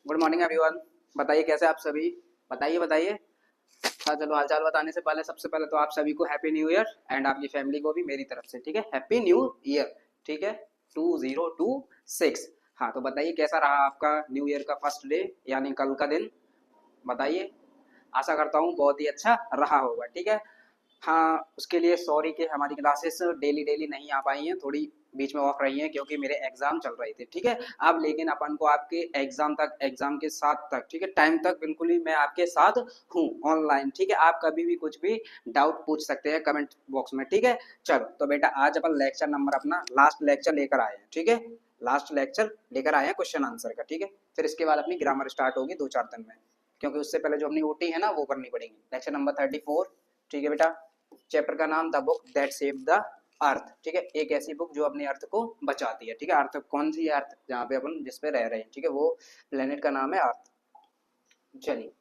Good morning everyone. बताइए कैसे आप सभी। बताइए बताइए। हाँ चलो, हालचाल बताने से पहले सबसे पहले तो आप सभी को हैप्पी न्यू ईयर एंड आपकी फैमिली को भी मेरी तरफ से, ठीक है, हैप्पी न्यू ईयर। ठीक है, 2026। हाँ तो बताइए कैसा रहा आपका न्यू ईयर का फर्स्ट डे, यानी कल का दिन। बताइए। आशा करता हूँ बहुत ही अच्छा रहा होगा, ठीक है। हाँ, उसके लिए सॉरी कि हमारी क्लासेस डेली डेली नहीं आ पाई हैं, थोड़ी बीच में ऑफ रही हैं क्योंकि मेरे एग्जाम चल रहे थे, ठीक है। अब लेकिन अपन को आपके एग्जाम तक, एग्जाम के साथ तक, ठीक है, टाइम तक बिल्कुल ही मैं आपके साथ हूँ ऑनलाइन, ठीक है। आप कभी भी कुछ भी डाउट पूछ सकते हैं कमेंट बॉक्स में, ठीक है। चलो तो बेटा आज अपन लेक्चर नंबर अपना लास्ट लेक्चर लेकर आए हैं, ठीक है। लास्ट लेक्चर लेकर आए हैं क्वेश्चन आंसर का, ठीक है। फिर इसके बाद अपनी ग्रामर स्टार्ट होगी 2-4 दिन में, क्योंकि उससे पहले जो अपनी ओटी है ना वो करनी पड़ेगी। लेक्चर नंबर 34, ठीक है बेटा। चैप्टर का नाम the book that saved the अर्थ, ठीक है। एक ऐसी बुक जो अपनी अर्थ को बचाती है, ठीक है। अर्थ कौन सी है? अर्थ जहाँ पे अपन जिस पे रह रहे हैं, ठीक है, वो प्लेनेट का नाम है अर्थ। चलिए,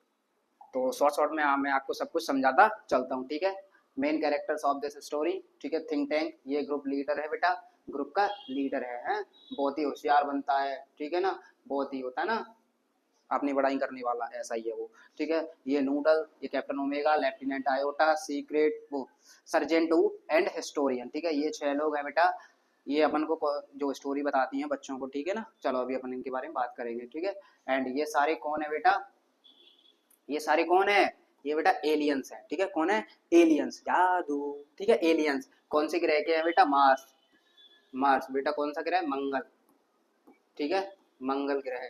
तो शॉर्ट शॉर्ट में मैं आपको सब कुछ समझाता चलता हूँ, ठीक है। Main characters of this story, ठीक है। थिंक टैंक, ये ग्रुप लीडर है बेटा, ग्रुप का लीडर है, हैं? बहुत ही होशियार बनता है, ठीक है ना। बहुत ही होता है ना, अपनी बड़ाई करने वाला, ऐसा ही है वो, ठीक है। ये नूडल, ये captain omega, lieutenant iota, secret वो सर्जेंट टू एंड हिस्टोरियन, ठीक है। ये 6 लोग हैं बेटा। ये अपन को जो स्टोरी बताती हैं बच्चों को, ठीक है ना। चलो अभी अपन इनके बारे में बात करेंगे, ठीक है। एंड ये सारे कौन है बेटा? ये सारे कौन है? ये बेटा एलियंस है, ठीक है। कौन है? एलियंस, जादू, ठीक है। एलियंस कौन से ग्रह के हैं बेटा? मार्स। मार्स बेटा कौन सा ग्रह है? मंगल, ठीक है। मंगल ग्रह,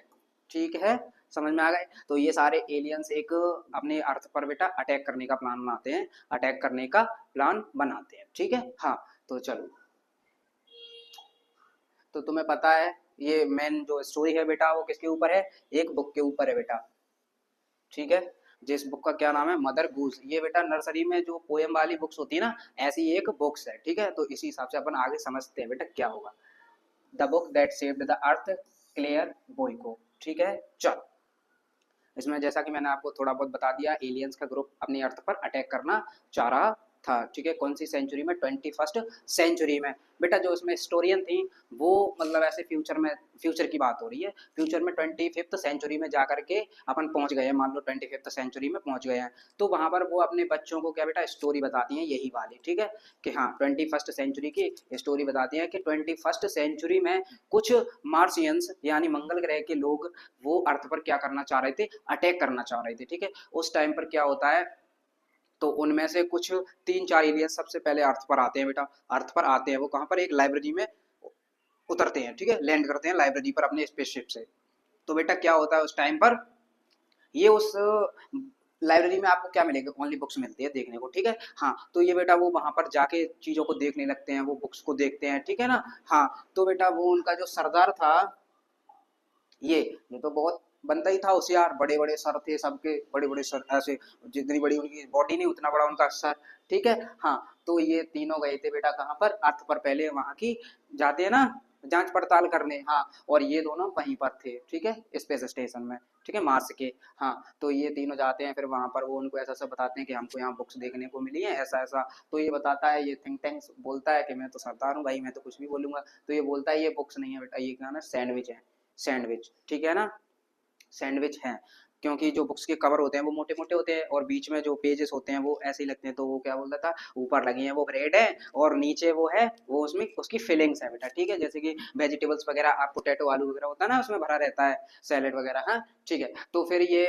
ठीक है। समझ में आ गए? तो ये सारे एलियंस एक अपने अर्थ पर बेटा अटैक करने का प्लान बनाते हैं, अटैक करने का प्लान बनाते हैं, ठीक है। हाँ तो चलो, तो तुम्हें पता है ये मेन जो स्टोरी है बेटा वो किसके ऊपर है? एक बुक के ऊपर है बेटा, ठीक है। जिस बुक का क्या नाम है? Mother goose. ये बेटा नर्सरी में जो पोएम वाली बुक्स होती है ना, ऐसी एक बुक्स है, ठीक है। तो इसी हिसाब से अपन आगे समझते हैं बेटा क्या होगा। The book that saved the earth, Claire Boyko, ठीक है। चल, इसमें जैसा कि मैंने आपको थोड़ा बहुत बता दिया, एलियंस का ग्रुप अपनी अर्थ पर अटैक करना चाह रहा था, ठीक है। कौन सी सेंचुरी में? 21st सेंचुरी में। बेटा जो इसमें हिस्टोरियन थी वो मतलब ऐसे फ्यूचर में, फ्यूचर की बात हो रही है, फ्यूचर में 25th सेंचुरी में जा करके अपन पहुंच गए हैं, मान लो 25th सेंचुरी में पहुंच गए हैं। तो वहां पर वो अपने बच्चों को क्या बेटा स्टोरी बताती हैं, यही वाली, ठीक है। कि हाँ 21st सेंचुरी की स्टोरी बताती है कि 21st सेंचुरी में कुछ मार्सियंस यानी मंगल ग्रह के लोग वो अर्थ पर क्या करना चाह रहे थे? अटैक करना चाह रहे थे, ठीक है। उस टाइम पर क्या होता है, तो उनमें से कुछ 3-4 एलियन सबसे पहले अर्थ पर आते हैं बेटा। अर्थ पर आते हैं वो कहाँ पर? एक लाइब्रेरी में उतरते हैं, ठीक है, लैंड करते हैं लाइब्रेरी पर अपने स्पेसशिप से। तो बेटा क्या होता है उस टाइम पर, ये उस लाइब्रेरी में आपको क्या मिलेगा? ओनली बुक्स मिलती है देखने को, ठीक है। हाँ तो ये बेटा वो वहां पर जाके चीजों को देखने लगते हैं, वो बुक्स को देखते हैं, ठीक है ना। हाँ तो बेटा वो उनका जो सरदार था, ये तो बहुत बनता ही था होशियार, बड़े बड़े सर थे सबके, बड़े बड़े सर ऐसे, जितनी बड़ी उनकी बॉडी नहीं उतना बड़ा उनका सर, ठीक है। हाँ तो ये तीनों गए थे बेटा कहाँ पर? अर्थ पर, पहले वहां की जाते हैं ना जांच पड़ताल करने, हाँ। और ये दोनों वहीं पर थे, ठीक है, स्पेस स्टेशन में, ठीक है, मार्स के। हाँ तो ये तीनों जाते हैं, फिर वहां पर वो उनको ऐसा सब बताते हैं कि हमको यहाँ बुक्स देखने को मिली है, ऐसा ऐसा। तो ये बताता है, ये थिंक टैंक बोलता है कि मैं तो सरदार हूँ भाई, मैं तो कुछ भी बोलूंगा। तो ये बोलता है ये बुक्स नहीं है बेटा, ये क्या है ना, सैंडविच है, सैंडविच, ठीक है ना। सैंडविच हैं, क्योंकि जो बुक्स के कवर होते हैं वो मोटे मोटे होते हैं और बीच में जो पेजेस होते हैं वो ऐसे ही लगते हैं। तो वो क्या बोलता था, ऊपर लगी है वो ब्रेड है और नीचे वो है, वो उसमें उसकी फिलिंग्स है बेटा, ठीक है। जैसे कि वेजिटेबल्स वगैरह, आप पोटैटो आलू वगैरह होता है ना उसमें भरा रहता है, सैलेड वगैरह, हाँ ठीक है। तो फिर ये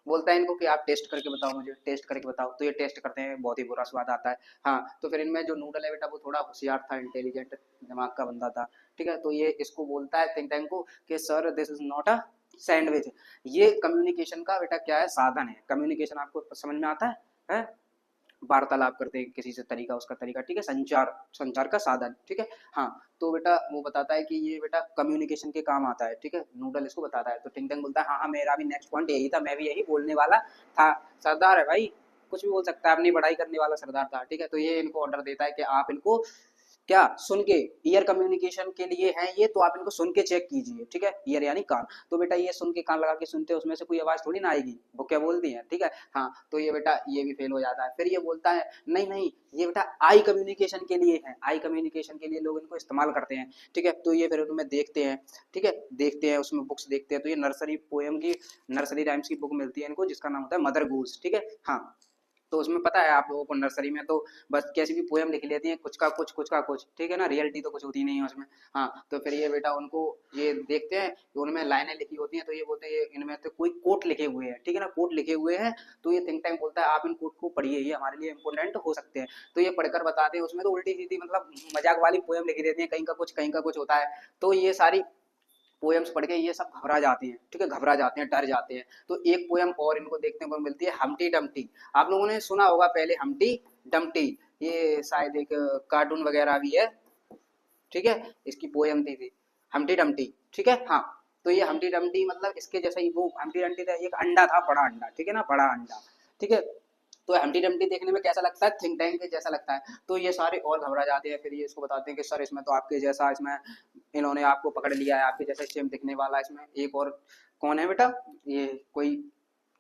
बोलता है इनको कि आप टेस्ट करके बताओ, मुझे टेस्ट करके बताओ। तो ये टेस्ट करते हैं, बहुत ही बुरा स्वाद आता है। हाँ तो फिर इनमें जो नूडल है बेटा वो थोड़ा होशियार था, इंटेलिजेंट दिमाग का बंदा था, ठीक है। तो ये इसको बोलता है थिंक टैंक को कि sir this is not a sandwich. ये कम्युनिकेशन का बेटा क्या है? साधन है। कम्युनिकेशन आपको समझ में आता है? वार्तालाप करते हैं किसी से, तरीका उसका तरीका, ठीक है, संचार, संचार का साधन, ठीक है। हाँ तो बेटा वो बताता है कि ये बेटा कम्युनिकेशन के काम आता है, ठीक है। नूडल इसको बताता है, तो टिंग टैंग बोलता है हाँ हाँ मेरा भी नेक्स्ट पॉइंट यही था, मैं भी यही बोलने वाला था। सरदार है भाई, कुछ भी बोल सकता है, अपनी बढ़ाई करने वाला सरदार था, ठीक है। तो ये इनको ऑर्डर देता है कि आप इनको क्या सुन के, ईयर कम्युनिकेशन के लिए है ये, तो आप इनको सुन के चेक कीजिए, ठीक है, ईयर यानी कान। तो बेटा ये सुन के कान लगा के सुनते हैं, उसमें से कोई आवाज थोड़ी ना आएगी, वो क्या बोलती है, ठीक है। हाँ, तो ये बेटा ये भी फेल हो जाता है। फिर ये बोलता है नहीं नहीं, ये बेटा आई कम्युनिकेशन के लिए है, आई कम्युनिकेशन के लिए लोग इनको इस्तेमाल करते हैं, ठीक है। तो ये फिर उनमें देखते हैं, ठीक है, देखते हैं उसमें बुक्स देखते हैं, तो ये नर्सरी पोएम की, नर्सरी राइम्स की बुक मिलती है इनको, जिसका नाम होता है मदर गूज, ठीक है। हाँ, तो उसमें पता है आप लोगों को नर्सरी में तो बस कैसी भी पोएम लिख लेती हैं, कुछ का कुछ, कुछ का कुछ, ठीक है ना, रियलिटी तो कुछ होती नहीं है उसमें। हाँ, तो फिर ये बेटा उनको ये देखते हैं कि उनमें लाइनें लिखी होती हैं, तो ये बोलते हैं ये इनमें तो कोई कोट लिखे हुए हैं, ठीक है ना, कोट लिखे हुए हैं। तो ये थिंक टैंक बोलता है आप इन कोट को पढ़िए, ये हमारे लिए इंपोर्टेंट हो सकते हैं। तो ये पढ़कर बताते हैं, उसमें तो उल्टी सीधी मतलब मजाक वाली पोएम लिखी देती है, कहीं का कुछ कहीं का कुछ होता है। तो ये सारी पोएम्स पढ़ के ये सब घबरा जाते हैं, ठीक है, घबरा जाते हैं, डर जाते हैं। तो एक पोएम और इनको देखने को मिलती है, हम्टी डम्टी। आप लोगों ने सुना होगा पहले हम्टी डम्टी, ये शायद एक कार्टून वगैरह भी है, ठीक है, इसकी पोएम थी हम्टी डम्टी, ठीक है। हाँ, तो ये हम्टी डम्टी मतलब इसके जैसा ही वो हम्टी डम्टी था, एक अंडा था, बड़ा अंडा, ठीक है ना, बड़ा अंडा, ठीक है। तो हम्टी डम्टी देखने में कैसा लगता है, थिंक टैंक के जैसा लगता है। तो ये सारे और घबरा जाते हैं, फिर ये इसको बताते हैं कि सर इसमें तो आपके जैसा, इसमें इन्होंने आपको पकड़ लिया है, आपके जैसे सेम दिखने वाला, इसमें एक और कौन है बेटा, ये कोई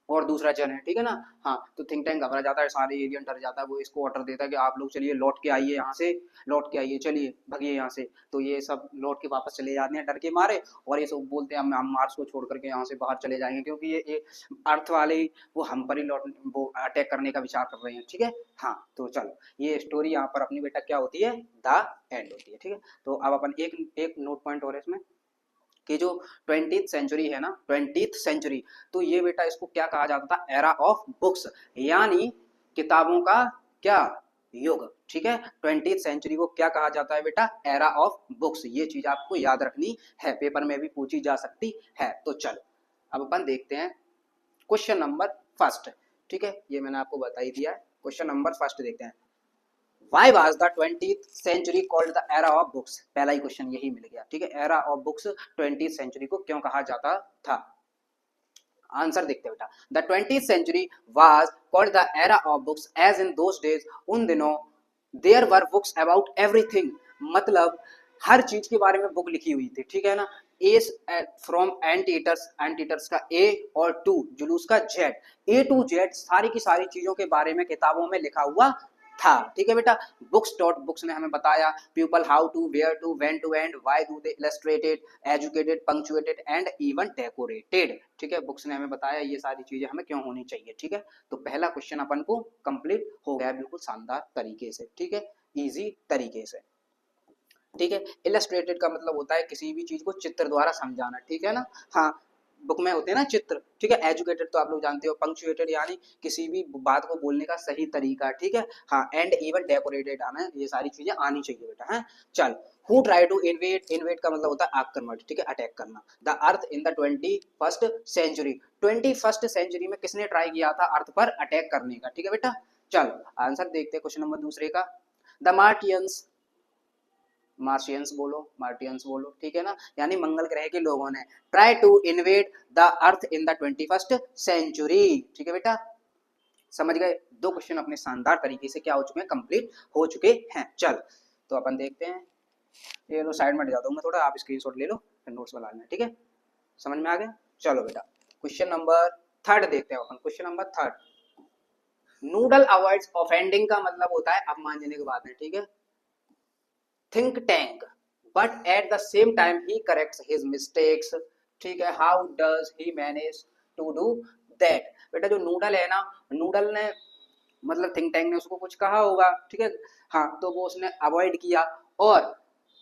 और दूसरा जन है, ठीक है ना। हाँ, तो थिंक टैंक घबरा जाता है, सारे एलियन डर जाता है, वो इसको ऑर्डर देता है कि आप लोग चलिए लौट के आइए यहाँ से, लौट के आइए, चलिए भगिए यहाँ से। तो ये सब लौट के वापस चले जाते हैं डर के मारे, और ये सब बोलते हैं हम मार्स को छोड़ करके यहाँ से बाहर चले जाएंगे, क्योंकि ये अर्थ वाले वो हम पर ही लौट वो अटैक करने का विचार कर रहे हैं, ठीक है। हाँ, तो चलो ये स्टोरी यहाँ पर अपनी बेटा क्या होती है, द एंड होती है, ठीक है। तो अब अपन एक एक नोट पॉइंट और है इसमें कि जो 20th सेंचुरी है ना, 20th सेंचुरी, तो ये बेटा इसको क्या कहा जाता था, एरा ऑफ बुक्स, यानी किताबों का क्या युग, ठीक है। 20th सेंचुरी को क्या कहा जाता है बेटा, एरा ऑफ बुक्स। ये चीज आपको याद रखनी है, पेपर में भी पूछी जा सकती है। तो चलो अब अपन देखते हैं क्वेश्चन नंबर फर्स्ट, ठीक है, ये मैंने आपको बता ही दिया है। क्वेश्चन नंबर फर्स्ट देखते हैं, Why was the 20th century called the era of books? पहला ही क्वेश्चन यही मिल गया, ठीक है, era of books 20th century को क्यों कहा जाता था। आंसर देखते हैं बेटा, the 20th century was called the era of books as in those days, उन दिनों there were books about everything, मतलब हर चीज के बारे में बुक लिखी हुई थी, ठीक है ना। ए फ्रॉम एंटीटर्स, एंटीटर्स का ए, और टू जुलूस का जेड, ए टू जेड सारी की सारी चीजों के बारे में किताबों में लिखा हुआ था, ठीक है बेटा। बुक्स डॉट बुक्स ने हमें बताया people how to, where to, when to and, why do they, illustrated, educated, punctuated and even decorated, ठीक है। बुक्स ने हमें बताया ये सारी चीजें हमें क्यों होनी चाहिए, ठीक है। तो पहला क्वेश्चन अपन को कंप्लीट हो गया बिल्कुल शानदार तरीके से, ठीक है, इजी तरीके से, ठीक है। इलस्ट्रेटेड का मतलब होता है किसी भी चीज को चित्र द्वारा समझाना, ठीक है ना। हाँ, बुक में होते हैं ना चित्र, ठीक है। एजुकेटेड तो आप लोग जानते हो, पंक्चुएटेड यानी किसी भी बात को बोलने का सही तरीका, ठीक है। हाँ, एंड इवन डेकोरेटेड, हमें ये सारी चीजें आनी चाहिए बेटा। है, चल, who try to invade, invade का मतलब होता है आक्रमण, ठीक है, अटैक करना। The earth in the 21st century, 21st century में किसने ट्राई किया था अर्थ पर अटैक करने का, ठीक है बेटा। चल आंसर देखते हैं क्वेश्चन नंबर दूसरे का, द मार्टियंस, मार्शियंस बोलो, मार्टियंस बोलो, ठीक है ना, यानी मंगल ग्रह के लोगों ने try to invade the earth in the 21st century, ठीक है बेटा। समझ गए, दो क्वेश्चन अपने शानदार तरीके से क्या हो चुके हैं, कंप्लीट हो चुके हैं। चल तो अपन देखते हैं, ये लो साइड में हट जाता हूँ मैं थोड़ा, आप स्क्रीनशॉट ले लो, फिर नोट्स बना लेना, ठीक है। समझ में आ गया, चलो बेटा क्वेश्चन नंबर थर्ड देखते हैं अपन, question number third, Noodle avoids offending का मतलब होता है अपमानजनक बात है, ठीक है। Think tank, but at the same time he corrects his mistakes, ठीक है। How does he manage to do that, बेटा जो नूडल है ना, नूडल ने मतलब थिंक टैंक ने उसको कुछ कहा होगा, ठीक है। हाँ, तो वो उसने अवॉइड किया, और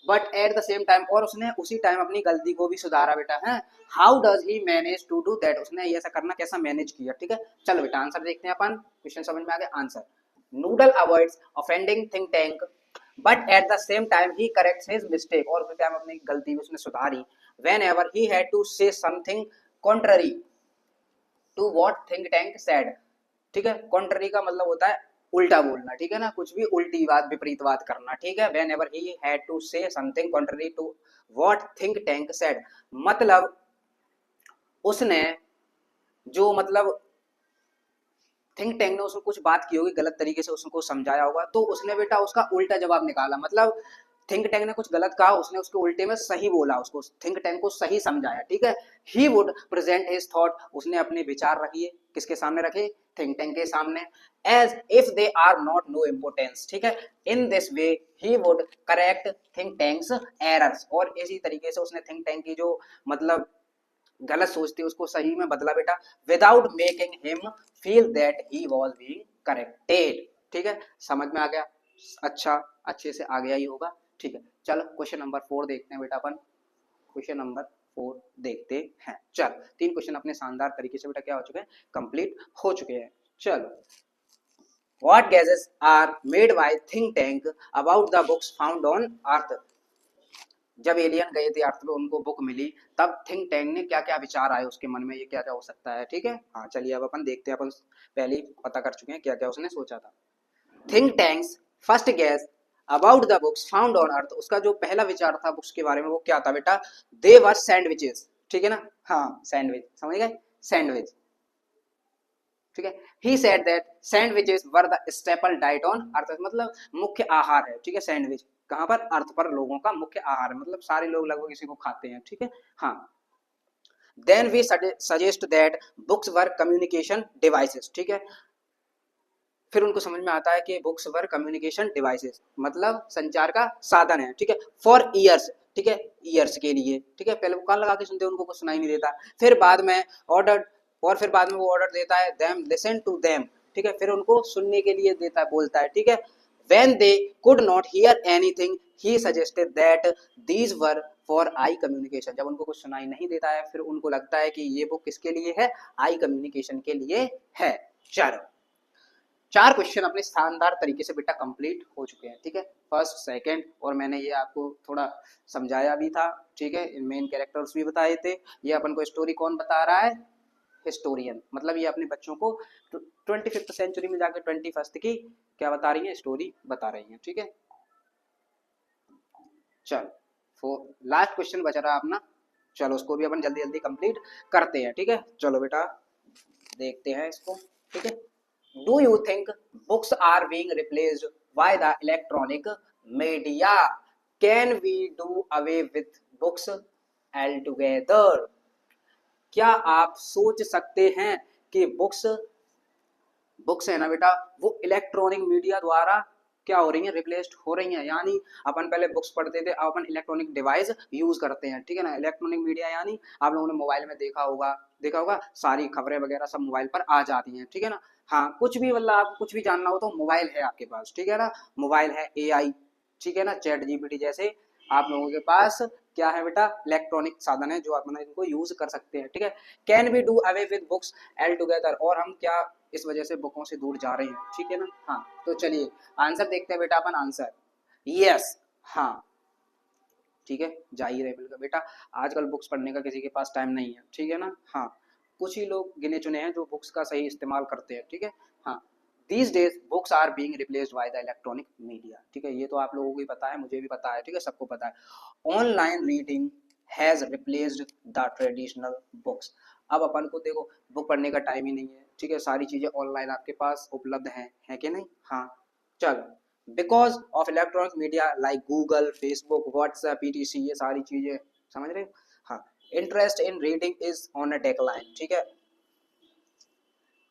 but at the same time, और उसने उसी टाइम अपनी गलती को भी सुधारा बेटा। है, how does he manage to do that, उसने ऐसा करना कैसा मैनेज किया, ठीक है। चलो बेटा आंसर देखते हैं अपन, क्वेश्चन समझ में आ गया। Answer, Noodle avoids offending think tank but at the same time he corrects his mistake, और उसी टाइम अपनी गलती भी उसने सुधारी। Whenever he had to say something contrary to what think tank said, ठीक है। कॉन्ट्ररी का मतलब होता है उल्टा बोलना, ठीक है ना, कुछ भी उल्टी बात, विपरीत बात करना, ठीक है। Whenever he had to say something contrary to what think tank said, मतलब उसने जो मतलब थिंक टैंक ने उसको कुछ बात की होगी, गलत तरीके से उसको समझाया होगा, तो उसने बेटा उसका उल्टा जवाब निकाला, मतलब थिंक टैंक ने कुछ गलत कहा, उसने उसके उल्टे में सही बोला, उसको थिंक टैंक को सही समझाया, ठीक है। He would present his thought, उसने अपने विचार रखिए किसके सामने रखे, थिंक टैंक के सामने, as if they are not no importance, ठीक है। In this way he would correct think tanks errors, और इसी तरीके से उसने थिंक टैंक की जो मतलब गलत सोचती उसको सही में बदला बेटा, without making him feel that he was being corrected, ठीक है। समझ में आ गया, अच्छा अच्छे से आ गया ही होगा, ठीक है। चलो क्वेश्चन नंबर 4 देखते हैं बेटा अपन, क्वेश्चन नंबर 4 देखते हैं। चल 3 क्वेश्चन अपने शानदार तरीके से बेटा क्या हो चुके हैं, कंप्लीट हो चुके हैं। चलो, what gases are made by think tank about the books found on earth, जब एलियन गए थे अर्थ पे उनको बुक मिली, तब थिंक टैंक ने क्या क्या विचार आए उसके मन में, ये क्या क्या हो सकता है, ठीक है। हाँ चलिए अब अपन देखते हैं, अपन पहले ही पता कर चुके हैं क्या क्या उसने सोचा था। Think tanks first guess about the books found on earth, उसका जो पहला विचार था बुक्स के बारे में वो क्या था बेटा, दे वर सैंडविचेस, ठीक है ना, हाँ सैंडविच, समझ गए, सैंडविच, ठीक है। He said that sandwiches were the staple diet on earth, मतलब मुख्य आहार है, ठीक है, सैंडविच कहां पर, अर्थ पर लोगों का मुख्य आहार है, मतलब सारे लोग लगभग इसी को खाते हैं, ठीक है। हाँ, then we suggest that books were communication devices, ठीक है। फिर उनको समझ में आता है कि बुक्स वर कम्युनिकेशन डिवाइसेस मतलब संचार का साधन है, ठीक है, फॉर ईयर्स, ठीक है, ईयर्स के लिए, ठीक है। पहले वो कान लगा के सुनते उनको कुछ सुनाई नहीं देता, फिर बाद में ऑर्डर, और फिर बाद में वो ऑर्डर देता है देम लिसन टू देम, ठीक है, फिर उनको सुनने के लिए देता है, बोलता है, ठीक है। When they could not hear anything he suggested that these were for I communication, जब उनको कुछ सुनाई नहीं देता है फिर उनको लगता है कि ये बुक किसके लिए है, आई कम्युनिकेशन के लिए है। चलो 4 क्वेश्चन अपने शानदार तरीके से बेटा कंप्लीट हो चुके हैं, ठीक है, फर्स्ट सेकंड, और मैंने ये आपको थोड़ा समझाया भी था, ठीक है, मेन कैरेक्टर्स भी बताए थे। ये अपन को स्टोरी कौन बता रहा है, हिस्टोरियन, मतलब ये अपने बच्चों को 25th सेंचुरी में जाकर 21st की क्या बता रही है, स्टोरी बता रही है, ठीक है। चलो लास्ट क्वेश्चन बच रहा है अपना, चलो उसको भी अपन जल्दी जल्दी कंप्लीट करते हैं, ठीक है। चलो बेटा देखते हैं इसको, ठीक है। Do you think books are being replaced by the electronic media? Can we do away with books altogether? क्या आप सोच सकते हैं कि बुक्स है ना बेटा, वो इलेक्ट्रॉनिक मीडिया द्वारा क्या हो रही है, रिप्लेस्ड हो रही हैं, यानी अपन पहले बुक्स पढ़ते थे, अब अपन इलेक्ट्रॉनिक डिवाइस यूज करते हैं, ठीक है ना। इलेक्ट्रॉनिक मीडिया यानी आप लोगों ने मोबाइल में देखा होगा सारी खबरें वगैरह सब मोबाइल पर आ जाती हैं, ठीक है ना। हाँ कुछ भी मतलब आपको कुछ भी जानना हो तो मोबाइल है आपके पास, ठीक है ना, मोबाइल है, एआई, ठीक है ना, चैट जीपीटी जैसे आप लोगों के पास क्या है बेटा, इलेक्ट्रॉनिक साधन है जो अपन इनको यूज कर सकते हैं, ठीक है। Can we do away with books altogether, और हम क्या इस वजह से बुकों से दूर जा रहे हैं, ठीक है ना। हाँ तो चलिए आंसर देखते हैं बेटा अपन, आंसर यस, हाँ ठीक है, जा ही रहे बिल्कुल बेटा, आजकल बुक्स पढ़ने का किसी के पास टाइम नहीं है, ठीक है ना। हाँ कुछ ही लोग गिने चुने हैं जो बुक्स का सही इस्तेमाल करते हैं, ठीक है। हाँ these days books are being replaced by the electronic media, ठीक है, ये तो आप लोगों को भी पता है, मुझे भी पता है, ठीक है, सबको पता है। Online reading has replaced the traditional books, अब अपन को देखो बुक पढ़ने का टाइम ही नहीं है, ठीक है, सारी चीजें ऑनलाइन आपके पास उपलब्ध हैं, है कि नहीं। हाँ चलो because of electronic media like Google, Facebook, WhatsApp, PTC, ये सारी चीजें समझ रहे हो। हाँ interest in reading is on a decline, ठीक है,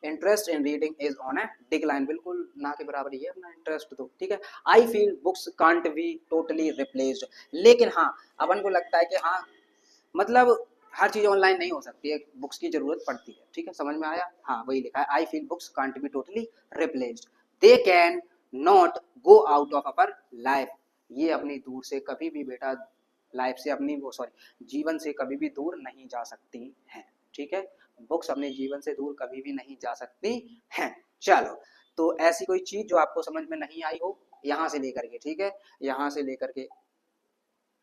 interest in reading is on A decline, बिल्कुल ना के बराबर ही है अपना इंटरेस्ट तो, ठीक है। I feel books can't be totally replaced, लेकिन हाँ अपन को लगता है कि हाँ मतलब हर चीज ऑनलाइन नहीं हो सकती है, बुक्स की जरूरत पड़ती है, ठीक है, समझ में आया। हाँ वही लिखा है, I feel books can't be totally replaced, they can not go out of our life, ये अपनी दूर से कभी भी बेटा लाइफ से अपनी वो सॉरी जीवन से कभी भी दूर नहीं जा सकती हैं, ठीक है, बुक्स अपने जीवन से दूर कभी भी नहीं जा सकती हैं। चलो तो ऐसी कोई चीज जो आपको समझ में नहीं आई हो, यहाँ से लेकर के, ठीक है, यहाँ से लेकर के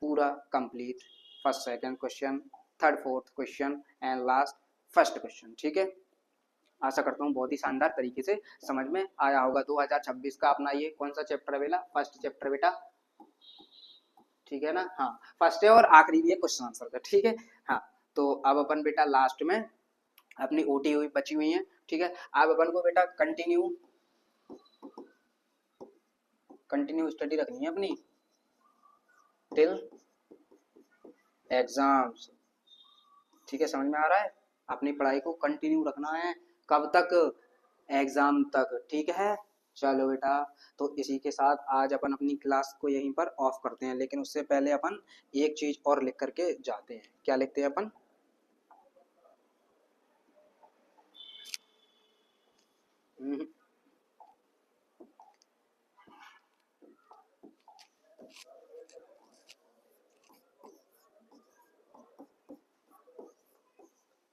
पूरा complete, first second question, third fourth question and last first question, ठीक है। आशा करता हूँ बहुत ही शानदार तरीके से समझ में आया होगा। 2026 का अपना ये कौन सा चैप्टर है बेटा, फर्स्ट चैप्टर बेटा, ठीक है ना। हाँ फर्स्ट है और आखिरी भी है क्वेश्चन आंसर का, ठीक है। हाँ तो अब अपन बेटा लास्ट में अपनी ओटी हुई बची हुई है, ठीक है, अब अपन को बेटा कंटिन्यू स्टडी रखनी है अपनी, टिल एग्जाम्स। ठीक है, समझ में आ रहा है? अपनी पढ़ाई को कंटिन्यू रखना है, कब तक? एग्जाम तक। ठीक है, चलो बेटा, तो इसी के साथ आज अपन अपनी क्लास को यहीं पर ऑफ करते हैं, लेकिन उससे पहले अपन एक चीज और लिख करके जाते हैं। क्या लिखते हैं अपन?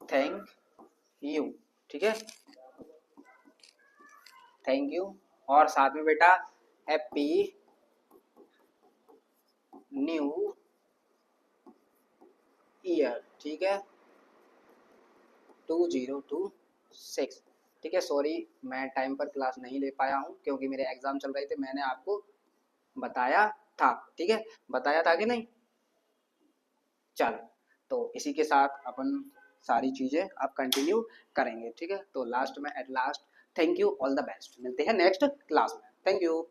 Thank you. ठीक है, थैंक यू। और साथ में बेटा हैप्पी न्यू ईयर। ठीक है, 2026। ठीक है, सॉरी मैं टाइम पर क्लास नहीं ले पाया हूँ क्योंकि मेरे एग्जाम चल रहे थे, मैंने आपको बताया था। ठीक है, बताया था कि नहीं? चलो, तो इसी के साथ अपन सारी चीजें अब कंटिन्यू करेंगे। ठीक है, तो लास्ट में at last thank you, all the best, मिलते हैं नेक्स्ट क्लास में। Thank you.